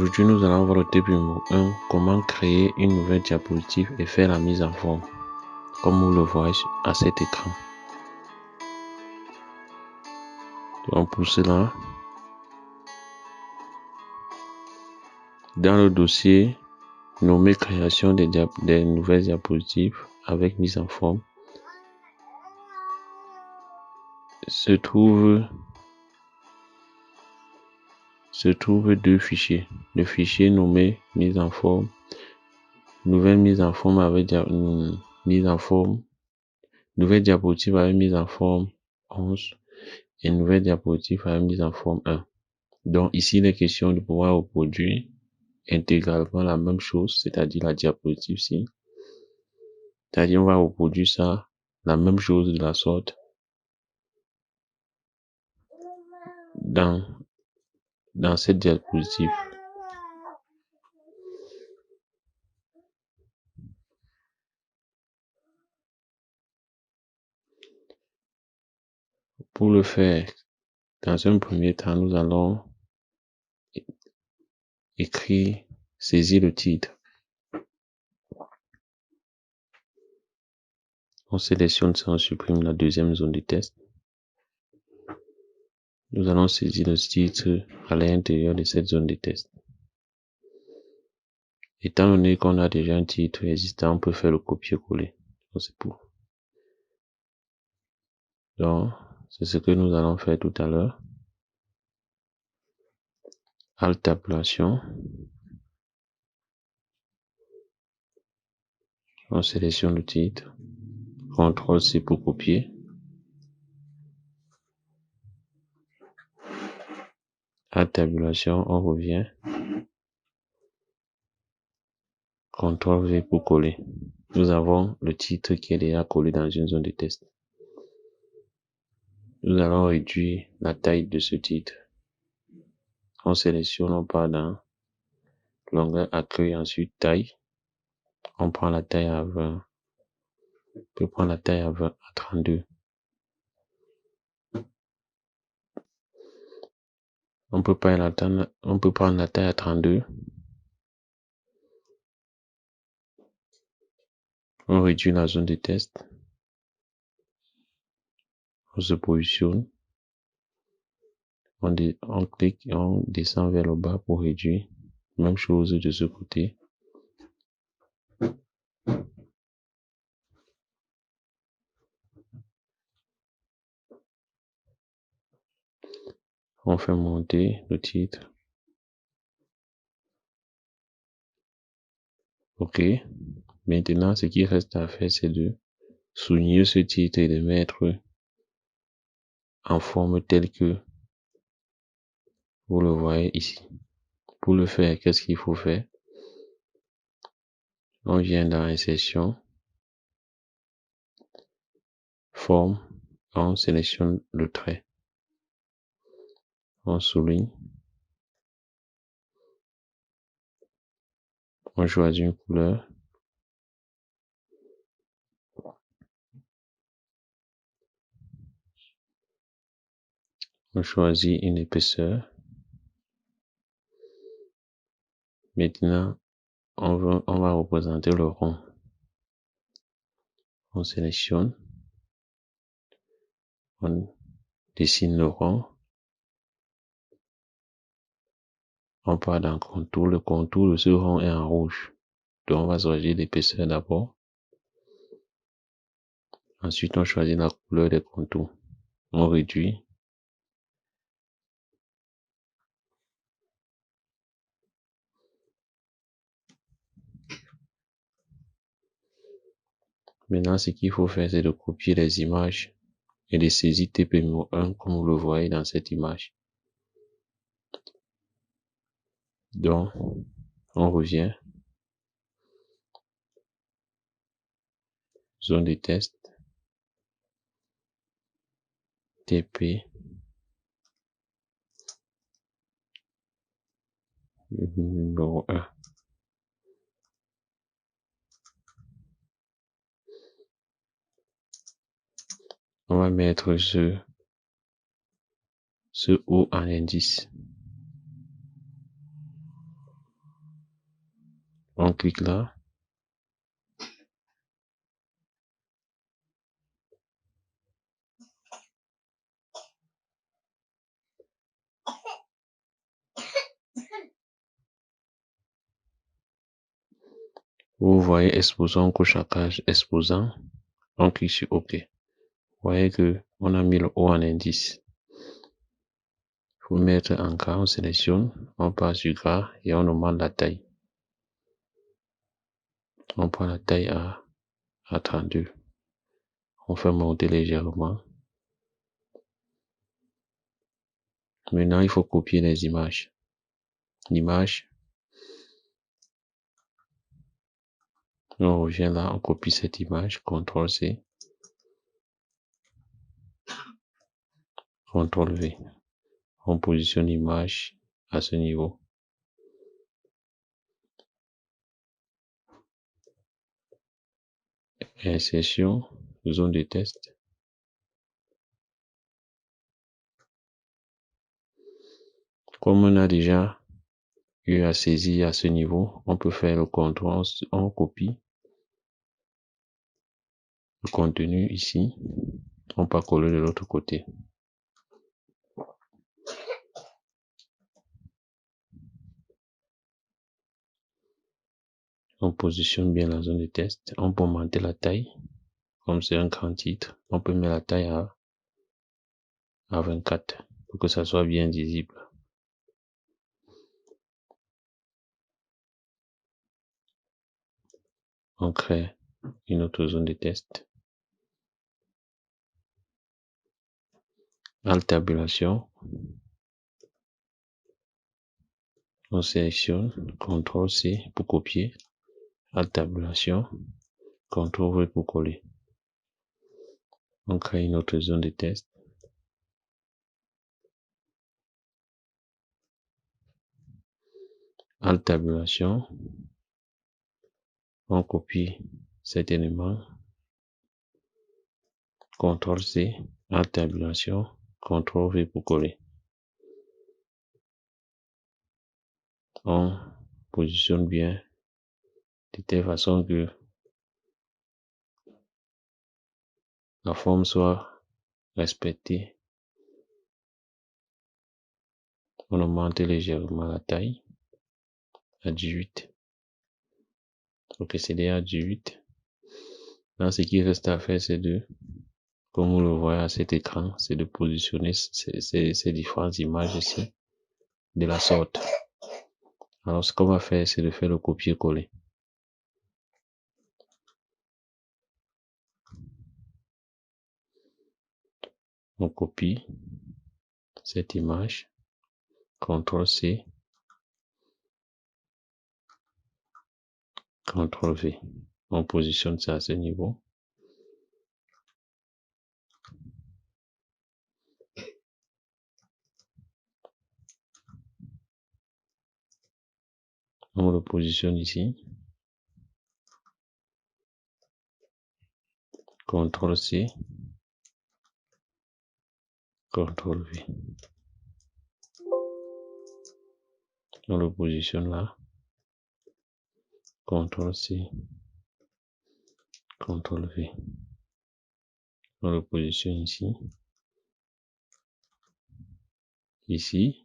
Aujourd'hui, nous allons voir le thème numéro 1, comment créer une nouvelle diapositive et faire la mise en forme, comme vous le voyez à cet écran. Donc pour cela, dans le dossier nommé création des nouvelles diapositives avec mise en forme, se trouvent deux fichiers. Le fichier nommé mise en forme, nouvelle mise en forme avec nouvelle diapositive avec mise en forme 11 et nouvelle diapositive avec mise en forme 1. Donc ici, il est question de pouvoir reproduire intégralement la même chose, c'est-à-dire la diapositive-ci. C'est-à-dire on va reproduire ça, la même chose de la sorte, dans cette diapositive. Pour le faire, dans un premier temps, nous allons saisir le titre. On sélectionne ça, on supprime la deuxième zone de test. Nous allons saisir le titre à l'intérieur de cette zone de test. Étant donné qu'on a déjà un titre existant, on peut faire le copier-coller. Donc, c'est ce que nous allons faire tout à l'heure. Alt tabulation. On sélectionne le titre. CTRL C pour copier. Alt tabulation, on revient. CTRL V pour coller. Nous avons le titre qui est déjà collé dans une zone de test. Nous allons réduire la taille de ce titre. On sélectionne, on part dans l'onglet accueil, ensuite taille. On prend la taille à 20. On peut prendre la taille à 20 à 32. On peut prendre la taille à 32. On réduit la zone de test. On se positionne. On clique et on descend vers le bas pour réduire. Même chose de ce côté. On fait monter le titre. OK. Maintenant, ce qui reste à faire, c'est de souligner ce titre et de mettre en forme telle que vous le voyez ici. Pour le faire, qu'est-ce qu'il faut faire? On vient dans insertion, forme, on sélectionne le trait. On souligne. On choisit une couleur. On choisit une épaisseur. Maintenant, on va représenter le rond. On sélectionne. On dessine le rond. On part dans contour. Le contour de ce rond est en rouge. Donc, on va choisir l'épaisseur d'abord. Ensuite, on choisit la couleur des contours. On réduit. Maintenant, ce qu'il faut faire, c'est de copier les images et de saisir TP numéro 1 comme vous le voyez dans cette image. Donc, on revient. Zone de test. TP. Numéro 1. On va mettre ce O en indice. On clique là. Vous voyez exposant couche à cage exposant. On clique sur OK. Vous voyez que on a mis le haut en indice. Pour mettre en gras, on sélectionne, on passe sur gras et on augmente la taille. On prend la taille à 32. On fait monter légèrement. Maintenant, il faut copier les images. L'image, on revient là, on copie cette image, CTRL-C, CTRL-V. On positionne l'image à ce niveau. Insertion, zone de test. Comme on a déjà eu à saisir à ce niveau, on peut faire le contrôle, on copie le contenu ici, on peut coller de l'autre côté. On positionne bien la zone de test, on peut augmenter la taille, comme c'est un grand titre, on peut mettre la taille à 24 pour que ça soit bien visible. On crée une autre zone de test. Alt-tabulation. On sélectionne, CTRL-C pour copier, Alt-tabulation, CTRL-V pour coller. On crée une autre zone de test. Alt-tabulation, on copie cet élément, CTRL-C, Alt-tabulation, CTRL-V pour coller. On positionne bien de telle façon que la forme soit respectée. On augmente légèrement la taille à 18. Ok, c'est déjà 18. Là, ce qui reste à faire, c'est de, comme vous le voyez à cet écran, c'est de positionner ces différentes images ici de la sorte. Alors, ce qu'on va faire, c'est de faire le copier-coller. On copie cette image, CTRL-C, CTRL-V. On positionne ça à ce niveau. On le positionne ici. CTRL-C, CTRL-V. On le positionne là. CTRL-C, CTRL-V. On le positionne ici. Ici.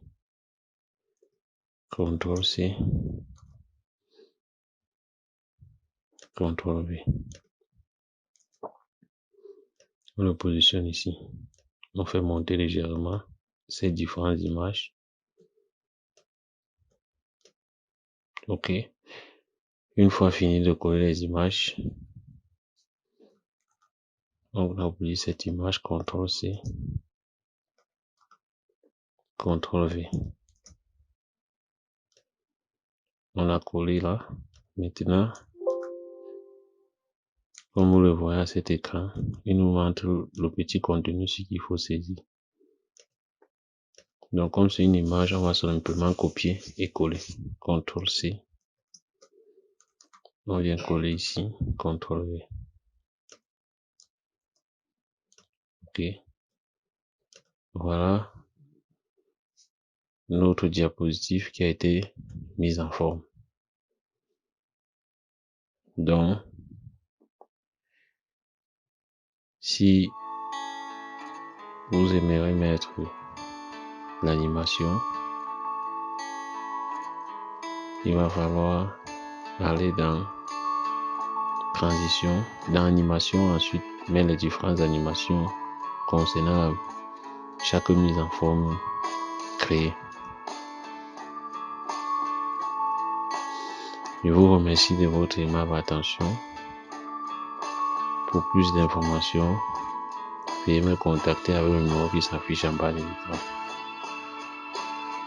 CTRL-C, CTRL-V. On le positionne ici. On fait monter légèrement ces différentes images. Ok. Une fois fini de coller les images, on a oublié cette image, CTRL-C, CTRL-V. On a collé là. Maintenant, comme vous le voyez à cet écran, il nous montre le petit contenu, ce qu'il faut saisir. Donc, comme c'est une image, on va simplement copier et coller. CTRL-C. On vient coller ici, CTRL-V. Ok. Voilà notre diapositive qui a été mise en forme. Donc, si vous aimeriez mettre l'animation, il va falloir aller dans transition, dans animation, ensuite mettre les différentes animations concernant chaque mise en forme créée. Je vous remercie de votre aimable attention. Pour plus d'informations, veuillez me contacter avec le numéro qui s'affiche en bas de l'écran.